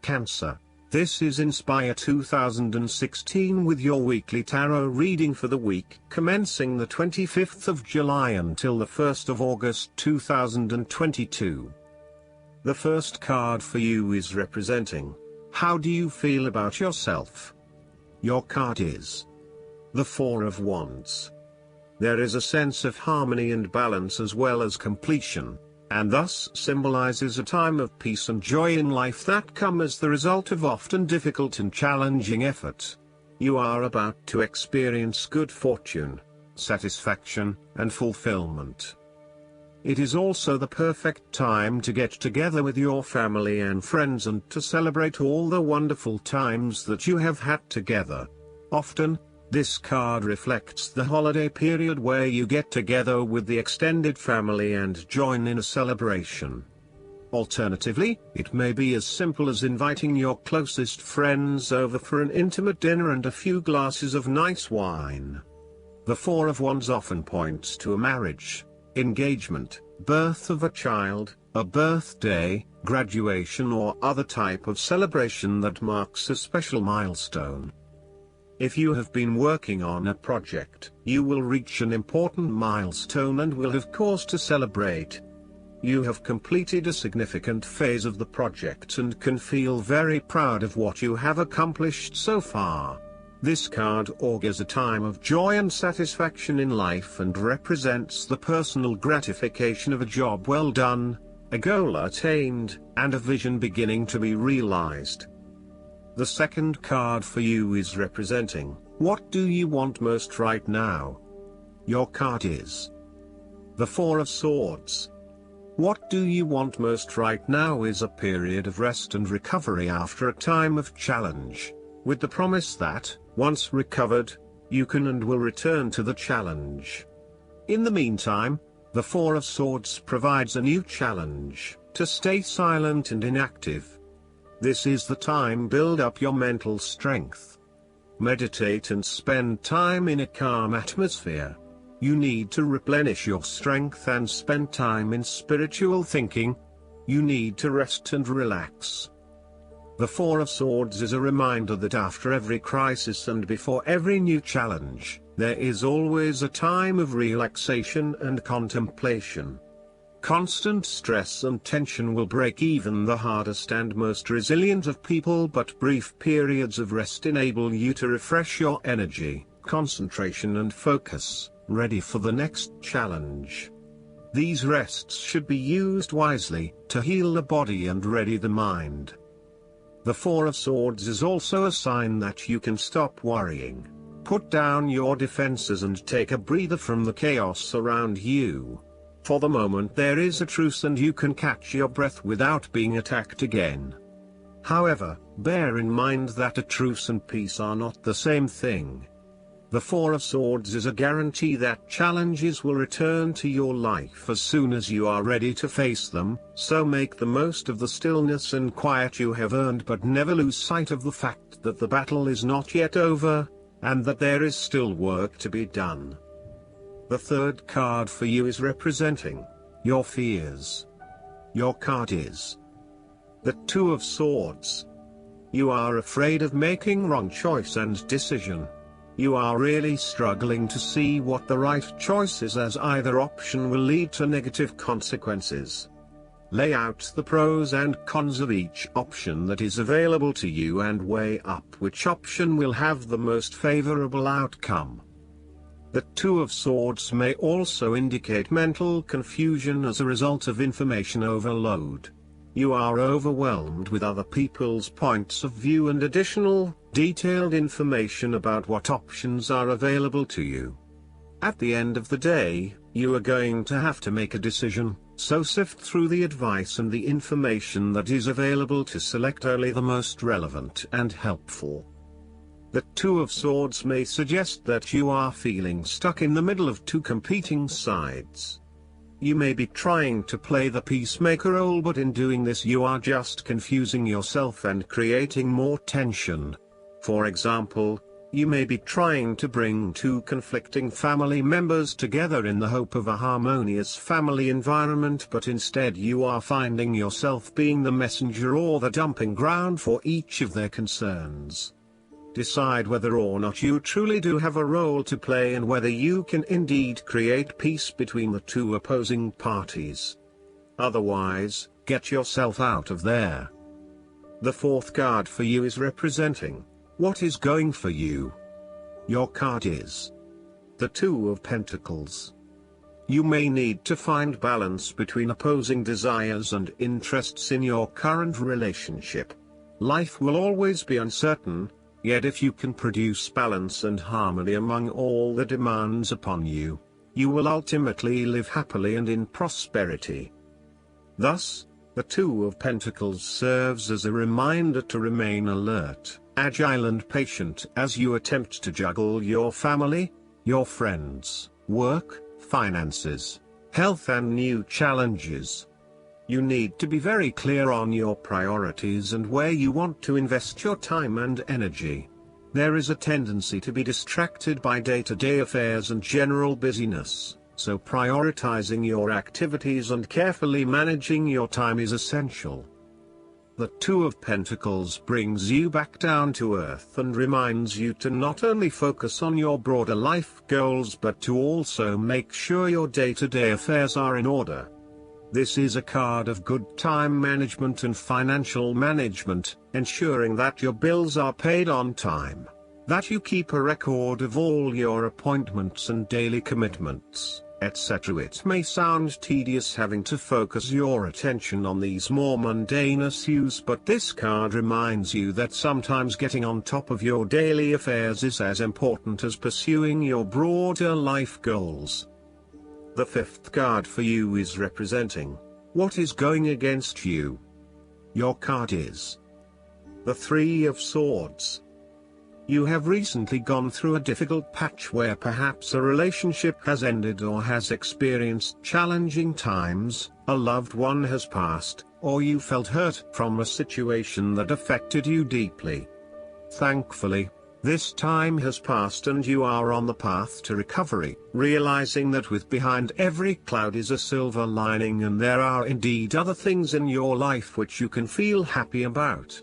Cancer. This is Inspire 2016 with your weekly tarot reading for the week commencing the 25th of July until the 1st of August 2022. The first card for you is representing, how do you feel about yourself? Your card is the Four of Wands. There is a sense of harmony and balance as well as completion, and thus symbolizes a time of peace and joy in life that come as the result of often difficult and challenging effort. You are about to experience good fortune, satisfaction, and fulfillment. It is also the perfect time to get together with your family and friends and to celebrate all the wonderful times that you have had together. Often, this card reflects the holiday period where you get together with the extended family and join in a celebration. Alternatively, it may be as simple as inviting your closest friends over for an intimate dinner and a few glasses of nice wine. The Four of Wands often points to a marriage, engagement, birth of a child, a birthday, graduation or other type of celebration that marks a special milestone. If you have been working on a project, you will reach an important milestone and will have cause to celebrate. You have completed a significant phase of the project and can feel very proud of what you have accomplished so far. This card augurs a time of joy and satisfaction in life and represents the personal gratification of a job well done, a goal attained, and a vision beginning to be realized. The second card for you is representing, what do you want most right now? Your card is the Four of Swords. What do you want most right now is a period of rest and recovery after a time of challenge, with the promise that, once recovered, you can and will return to the challenge. In the meantime, the Four of Swords provides a new challenge, to stay silent and inactive. This is the time build up your mental strength. Meditate and spend time in a calm atmosphere. You need to replenish your strength and spend time in spiritual thinking. You need to rest and relax. The Four of Swords is a reminder that after every crisis and before every new challenge, there is always a time of relaxation and contemplation. Constant stress and tension will break even the hardest and most resilient of people, but brief periods of rest enable you to refresh your energy, concentration and focus, ready for the next challenge. These rests should be used wisely, to heal the body and ready the mind. The Four of Swords is also a sign that you can stop worrying, put down your defenses and take a breather from the chaos around you. For the moment there is a truce and you can catch your breath without being attacked again. However, bear in mind that a truce and peace are not the same thing. The Four of Swords is a guarantee that challenges will return to your life as soon as you are ready to face them, so make the most of the stillness and quiet you have earned, but never lose sight of the fact that the battle is not yet over, and that there is still work to be done. The third card for you is representing your fears. Your card is the Two of Swords. You are afraid of making wrong choice and decision. You are really struggling to see what the right choice is, as either option will lead to negative consequences. Lay out the pros and cons of each option that is available to you and weigh up which option will have the most favorable outcome. The Two of Swords may also indicate mental confusion as a result of information overload. You are overwhelmed with other people's points of view and additional, detailed information about what options are available to you. At the end of the day, you are going to have to make a decision, so sift through the advice and the information that is available to select only the most relevant and helpful. The Two of Swords may suggest that you are feeling stuck in the middle of two competing sides. You may be trying to play the peacemaker role, but in doing this you are just confusing yourself and creating more tension. For example, You may be trying to bring two conflicting family members together in the hope of a harmonious family environment, but instead you are finding yourself being the messenger or the dumping ground for each of their concerns. Decide whether or not you truly do have a role to play and whether you can indeed create peace between the two opposing parties. Otherwise, get yourself out of there. The fourth card for you is representing what is going for you. Your card is the Two of Pentacles. You may need to find balance between opposing desires and interests in your current relationship. Life will always be uncertain, yet if you can produce balance and harmony among all the demands upon you, you will ultimately live happily and in prosperity. Thus, the Two of Pentacles serves as a reminder to remain alert, agile and patient as you attempt to juggle your family, your friends, work, finances, health and new challenges. You need to be very clear on your priorities and where you want to invest your time and energy. There is a tendency to be distracted by day-to-day affairs and general busyness, so prioritizing your activities and carefully managing your time is essential. The Two of Pentacles brings you back down to earth and reminds you to not only focus on your broader life goals but to also make sure your day-to-day affairs are in order. This is a card of good time management and financial management, ensuring that your bills are paid on time, that you keep a record of all your appointments and daily commitments, etc. It may sound tedious having to focus your attention on these more mundane issues, but this card reminds you that sometimes getting on top of your daily affairs is as important as pursuing your broader life goals. The fifth card for you is representing what is going against you. Your card is the Three of Swords. You have recently gone through a difficult patch where perhaps a relationship has ended or has experienced challenging times, a loved one has passed, or you felt hurt from a situation that affected you deeply. Thankfully, this time has passed and you are on the path to recovery, realizing that behind every cloud is a silver lining and there are indeed other things in your life which you can feel happy about.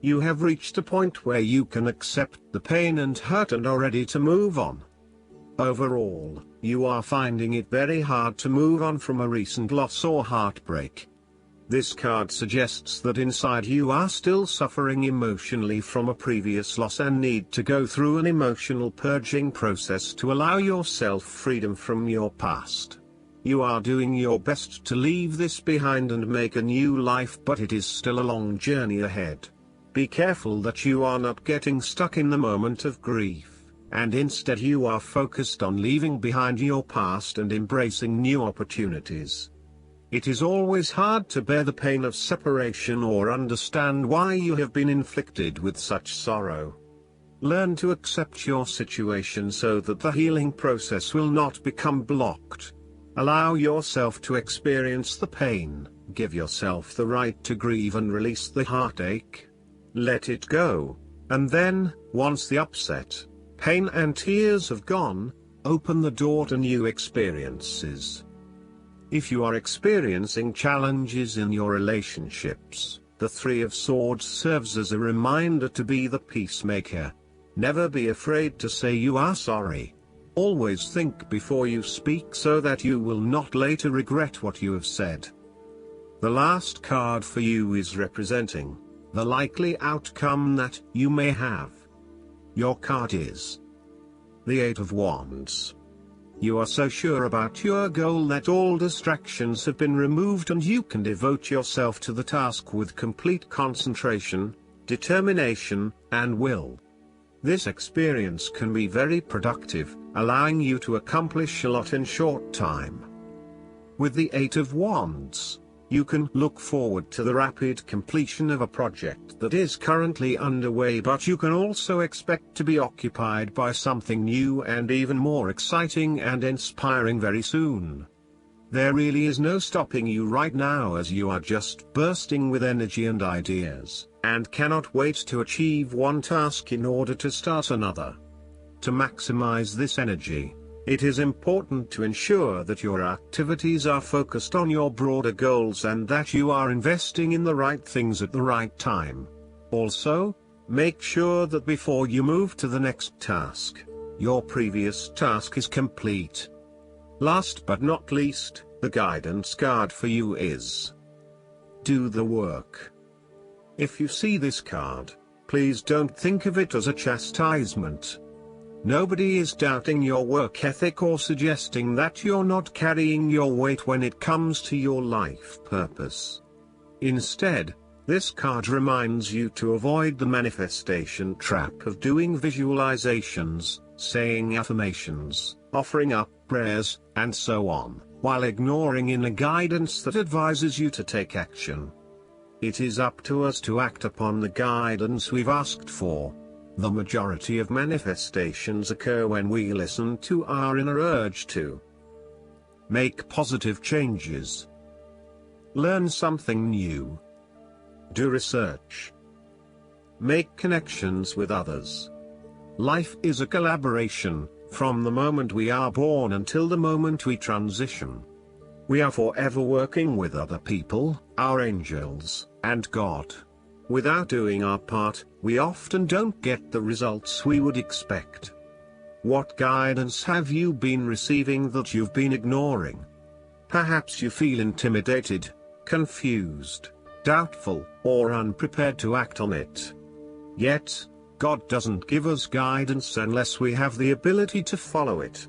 You have reached a point where you can accept the pain and hurt and are ready to move on. Overall, you are finding it very hard to move on from a recent loss or heartbreak. This card suggests that inside you are still suffering emotionally from a previous loss and need to go through an emotional purging process to allow yourself freedom from your past. You are doing your best to leave this behind and make a new life, but it is still a long journey ahead. Be careful that you are not getting stuck in the moment of grief, and instead you are focused on leaving behind your past and embracing new opportunities. It is always hard to bear the pain of separation or understand why you have been inflicted with such sorrow. Learn to accept your situation so that the healing process will not become blocked. Allow yourself to experience the pain, give yourself the right to grieve and release the heartache. Let it go, and then, once the upset, pain and tears have gone, open the door to new experiences. If you are experiencing challenges in your relationships, the Three of Swords serves as a reminder to be the peacemaker. Never be afraid to say you are sorry. Always think before you speak so that you will not later regret what you have said. The last card for you is representing the likely outcome that you may have. Your card is the Eight of Wands. You are so sure about your goal that all distractions have been removed and you can devote yourself to the task with complete concentration, determination, and will. This experience can be very productive, allowing you to accomplish a lot in short time. With the Eight of Wands, you can look forward to the rapid completion of a project that is currently underway, but you can also expect to be occupied by something new and even more exciting and inspiring very soon. There really is no stopping you right now as you are just bursting with energy and ideas, and cannot wait to achieve one task in order to start another. To maximize this energy, it is important to ensure that your activities are focused on your broader goals and that you are investing in the right things at the right time. Also, make sure that before you move to the next task, your previous task is complete. Last but not least, the guidance card for you is Do the Work. If you see this card, please don't think of it as a chastisement. Nobody is doubting your work ethic or suggesting that you're not carrying your weight when it comes to your life purpose. Instead, this card reminds you to avoid the manifestation trap of doing visualizations, saying affirmations, offering up prayers, and so on, while ignoring inner guidance that advises you to take action. It is up to us to act upon the guidance we've asked for. The majority of manifestations occur when we listen to our inner urge to make positive changes, learn something new, do research, make connections with others. Life is a collaboration, from the moment we are born until the moment we transition. We are forever working with other people, our angels, and God. Without doing our part, we often don't get the results we would expect. What guidance have you been receiving that you've been ignoring? Perhaps you feel intimidated, confused, doubtful, or unprepared to act on it. Yet, God doesn't give us guidance unless we have the ability to follow it.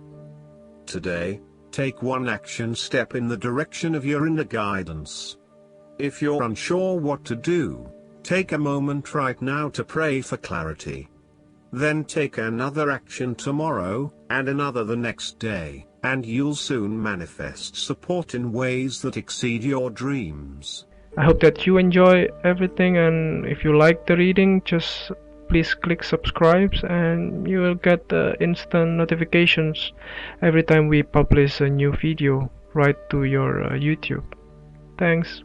Today, take one action step in the direction of your inner guidance. If you're unsure what to do, take a moment right now to pray for clarity. Then take another action tomorrow, and another the next day, and you'll soon manifest support in ways that exceed your dreams. I hope that you enjoy everything, and if you like the reading, just please click subscribe and you will get instant notifications every time we publish a new video right to your YouTube. Thanks.